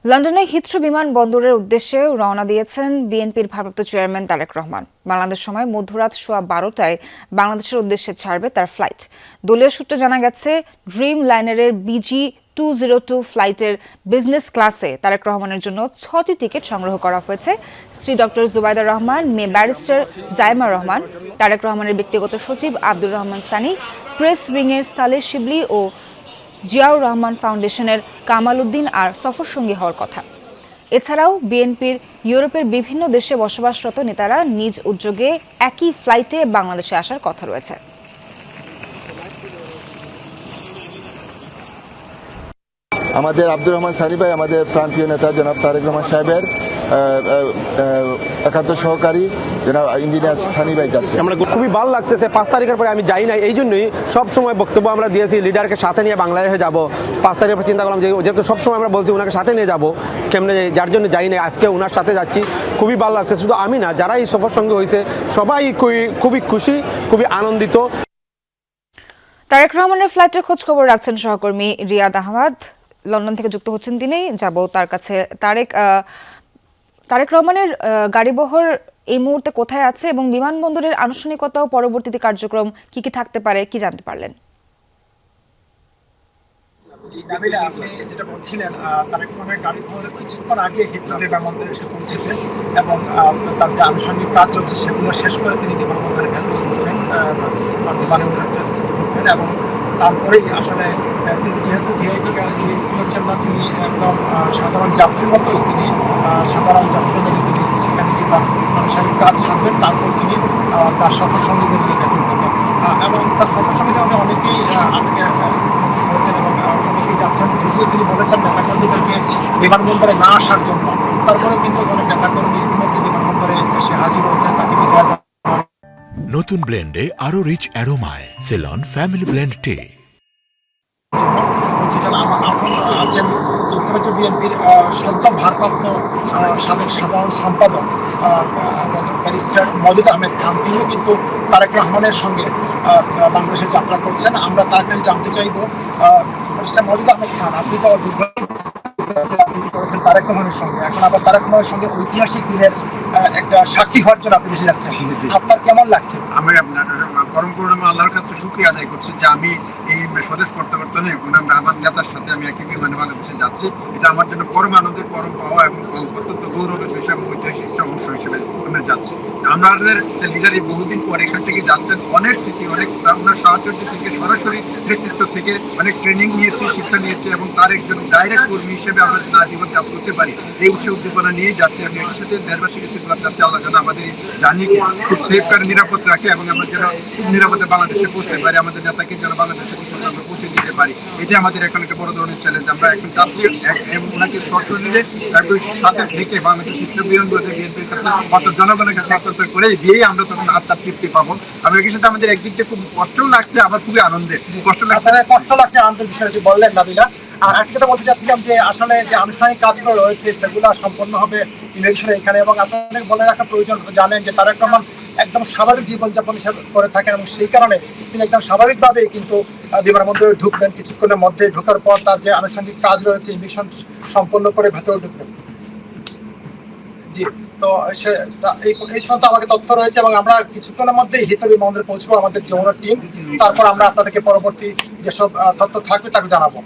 লন্ডনে হিথ্রো বিমানবন্দরের উদ্দেশ্যে রওনা দিয়েছেন বিএনপির ভারপ্রাপ্ত চেয়ারম্যান তারেক রহমান। বাংলাদেশ সময় মধ্যরাত সোয়া 12টায় বাংলাদেশের উদ্দেশ্যে ছাড়বে তার ফ্লাইট। দলীয় সূত্রে জানা গেছে, ড্রিম লাইনারের BG202 ফ্লাইটের বিজনেস ক্লাসে তারেক রহমানের জন্য 6টি টিকিট সংগ্রহ করা হয়েছে। স্ত্রী ডক্টর জুবাইদা রহমান, মেয়ে ব্যারিস্টার জাইমা রহমান, তারেক রহমানের ব্যক্তিগত সচিব আব্দুর রহমান সানি, প্রেস উইংয়ের সালেহ শিবলি ও জিয়াউর রহমান ফাউন্ডেশনের কামাল উদ্দিন আর সফরসঙ্গী হওয়ার কথা। এছাড়াও বিএনপির ইউরোপের বিভিন্ন দেশে বসবাসরত নেতারা নিজ উদ্যোগে একই ফ্লাইটে বাংলাদেশে আসার কথা রয়েছে। আমাদের আব্দুর রহমান সানি ভাই, আমাদের প্রান্তীয় নেতা জনাব তারেক রহমান সাহেবের একান্ত সহকারী জনাব ইঞ্জিনিয়ার সানি ভাই যাচ্ছে। আমরা খুবই ভালো লাগতেছে। 5 তারিখের পরে আমি যাই না, এই জন্যই সব সময় বক্তব্য আমরা দিয়েছি লিডারকে সাথে নিয়ে বাংলাদেশে যাব। 5 তারিখের পর চিন্তা করলাম যে যেহেতু সবসময় আমরা বলছি ওনাকে সাথে নিয়ে যাব, কেমনে যার জন্য যাই না, আজকে ওনার সাথে যাচ্ছি। খুবই ভালো লাগতেছে। শুধু আমি না, যারা এই সফর সঙ্গে হয়েছে সবাই খুবই খুশি, খুবই আনন্দিত। তারেক রহমানের ফ্লাইটের খোঁজ খবর রাখছেন সহকর্মী রিয়াদ আহমদ। লন্ডন থেকে যুক্ত হচ্ছেন তিনি, যাব তার কাছে। তারেক রহমানের গাড়িবহর এই মুহূর্তে কোথায় আছে এবং বিমানবন্দরের আনুষ্ঠানিকতা ও পরবর্তীতে কার্যক্রম কি কি থাকতে পারে, কি জানতে পারলেন? আপনি যেটা বলছিলেন, তারেক রহমানের গাড়িবহর কিছুক্ষণ আগে হিথ্রো বিমানবন্দরে এসে পৌঁছেছে এবং তার যে আনুষঙ্গিক কাজ রয়েছে সেগুলো শেষ করে তিনি বিমানবন্দরের ভেতরে ঢুকবেন, এবং তারপরেই আসলে তিনি যেহেতু ভিআইপি ইউজ করছেন না, তিনি একদম সাধারণ যাত্রীর মতোই তিনি সাধারণ যাত্রী মেনে তিনি সেখানে গিয়ে তার আনুষ্ঠানিক কাজ সারবেন। তারপর তিনি তার সফর সঙ্গীদের নিয়ে ভেতর করবেন এবং তার সফর সঙ্গীদের মধ্যে অনেকেই আজকে হয়েছেন এবং অনেকেই যাচ্ছেন। যদিও তিনি বলেছেন নেতাকর্মীদেরকে বিমানবন্দরে না আসার জন্য, তারপরেও কিন্তু অনেক নেতাকর্মী ইতিমধ্যে বিমানবন্দরে এসে হাজির হয়েছেন তাকে বিদায় দেওয়ার। নতুন ব্লেন্ডে আরো রিচ অ্যারোমায় সেলন ফ্যামিলি ব্লেন্ড টে। আছেন যুক্তরাজ্য বিএনপির সদ্য ভারপ্রাপ্ত সাবেক সাধারণ সম্পাদক ব্যারিস্টার মওদুদ আহমেদ খান, তিনিও কিন্তু তারেক রহমানের সঙ্গে বাংলাদেশে যাত্রা করছেন। আমরা তার কাছে জানতে চাইব, ব্যারিস্টার মওদুদ আহমেদ খান, আপনি তো করেছেন তারেক রহমানের সঙ্গে, এখন আবার তারেক রহমানের সঙ্গে ঐতিহাসিক দিনের একটা সাক্ষী হওয়ার জন্য আপনি দেশে যাচ্ছেন, আপনার কেমন লাগছে? আমি আপনার পরম করুণাময় আল্লাহর কাছে শুকরিয়া আদায় করছি যে আমি এই স্বদেশ প্রত্যাবর্তনে আমার নেতার সাথে আমি একই বিমানে বাংলাদেশে যাচ্ছি। এটা আমার জন্য পরম আনন্দের, পরম পাওয়া এবং অত্যন্ত গৌরবের বিষয় এবং ঐতিহাসিক একটা অংশ হিসেবে আমরা যাচ্ছি। আমাদের লিডার এই বহুদিন পর এখান থেকে যাচ্ছেন, অনেক স্মৃতি, অনেক ওনার সাহায্য থেকে সরাসরি নেতৃত্ব থেকে অনেক ট্রেনিং নিয়েছি, শিক্ষা নিয়েছি এবং তার একজন ডাইরেক্ট কর্মী হিসেবে আমরা না জীবন কাজ করতে পারি এই উৎসব উদ্দীপনা নিয়েই যাচ্ছি। আমি একই সাথে দেশবাসীর কাছে দোয়া চাচ্ছি আল্লাহ যেন আমাদের এই জার্নিকে খুব সেফ করে নিরাপদ রাখে এবং আমরা যেন খুব নিরাপদে বাংলাদেশে পৌঁছতে পারি, আমাদের নেতাকে যেন বাংলাদেশে আমরা পৌঁছে দিতে পারি। এটা আমাদের এখন একটা বড় ধরনের চ্যালেঞ্জ। আমরা এখন চাচ্ছি ওনাকে শর্ত নিলে সাথে থেকে বাংলাদেশ বিএনপির কাছে অর্থাৎ জনগণের কাছে হস্তান্তর করে দিয়েই আমরা তখন আত্মার তৃপ্তি পাবো। আমি একই সাথে আমাদের একদিক থেকে খুব কষ্টও লাগছে, আবার খুবই আনন্দের। কষ্ট লাগছে আনন্দের বিষয়টি বললেন নাবিলা। আর একটা কথা বলতে চাচ্ছিলাম যে আসলে যে আনুষ্ঠানিক কাজগুলো রয়েছে সেগুলো সম্পন্ন হবে ইমিগ্রেশনে এখানে, এবং আপনাদের বলে রাখা প্রয়োজন, জানেন যে তারেক রহমান একদম স্বাভাবিক জীবনযাপন করে থাকেন এবং সেই কারণে তিনি একদম স্বাভাবিকভাবেই কিন্তু বিমানবন্দরে ঢুকবেন। কিছুক্ষণের মধ্যে ঢোকার পর তার যে আনুষ্ঠানিক কাজ রয়েছে ইমিগ্রেশন সম্পন্ন করে ভেতরে ঢুকবেন। জি, তো এই সমস্ত আমাকে তথ্য রয়েছে এবং আমরা কিছুক্ষণের মধ্যেই হিথ্রো বিমানবন্দরে পৌঁছবো আমাদের যমুনা টিম। তারপর আমরা আপনাদেরকে পরবর্তী যেসব তথ্য থাকবে তাকে জানাবো।